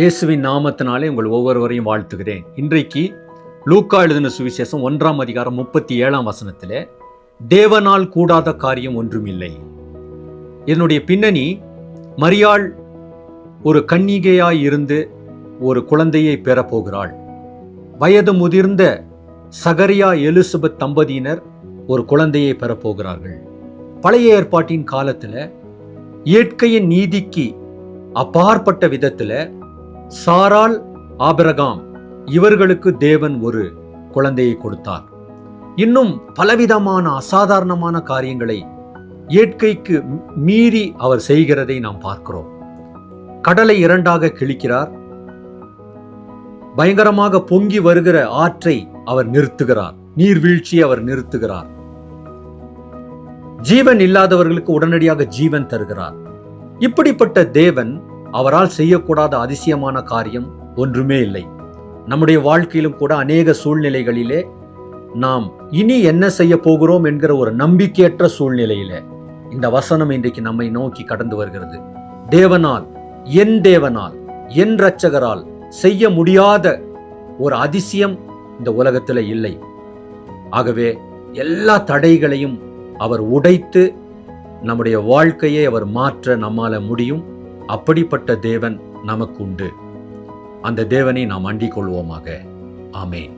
இயேசுவின் நாமத்தினாலே உங்கள் ஒவ்வொருவரையும் வாழ்த்துகிறேன். இன்றைக்கு லூக்கா எழுதின சுவிசேஷம் 1ஆம் அதிகாரம் 37ஆம் வசனத்திலே தேவனால் கூடாத காரியம் ஒன்றுமில்லை. என்னுடைய பின்னணி, மரியாள் ஒரு கன்னிகையாய் இருந்து ஒரு குழந்தையை பெறப்போகிறாள். வயது முதிர்ந்த சகரியா எலிசபெத் தம்பதியினர் ஒரு குழந்தையை பெறப்போகிறார்கள். பழைய ஏற்பாட்டின் காலத்துல இயற்கையின் நீதிக்கு அப்பாற்பட்ட விதத்துல சாராள், ஆபிரகாம் இவர்களுக்கு தேவன் ஒரு குழந்தையை கொடுத்தார். இன்னும் பலவிதமான அசாதாரணமான காரியங்களை இயற்கைக்கு மீறி அவர் செய்கிறதை நாம் பார்க்கிறோம். கடலை இரண்டாக கிழிக்கிறார். பயங்கரமாக பொங்கி வருகிற ஆற்றை அவர் நிறுத்துகிறார். நீர்வீழ்ச்சியை அவர் நிறுத்துகிறார். ஜீவன் இல்லாதவர்களுக்கு உடனடியாக ஜீவன் தருகிறார். இப்படிப்பட்ட தேவன், அவரால் செய்யக்கூடாத அதிசயமான காரியம் ஒன்றுமே இல்லை. நம்முடைய வாழ்க்கையிலும் கூட அநேக சூழ்நிலைகளிலே நாம் இனி என்ன செய்ய போகிறோம் என்கிற ஒரு நம்பிக்கையற்ற சூழ்நிலையிலே இந்த வசனம் இன்றைக்கு நம்மை நோக்கி கடந்து வருகிறது. தேவனால், என் இரட்சகரால் செய்ய முடியாத ஒரு அதிசயம் இந்த உலகத்தில் இல்லை. ஆகவே எல்லா தடைகளையும் அவர் உடைத்து நம்முடைய வாழ்க்கையை அவர் மாற்ற நம்மால முடியும். அப்படிப்பட்ட தேவன் நமக்கு உண்டு. அந்த தேவனை நாம் அண்டிக் கொள்வோமாக. ஆமென்.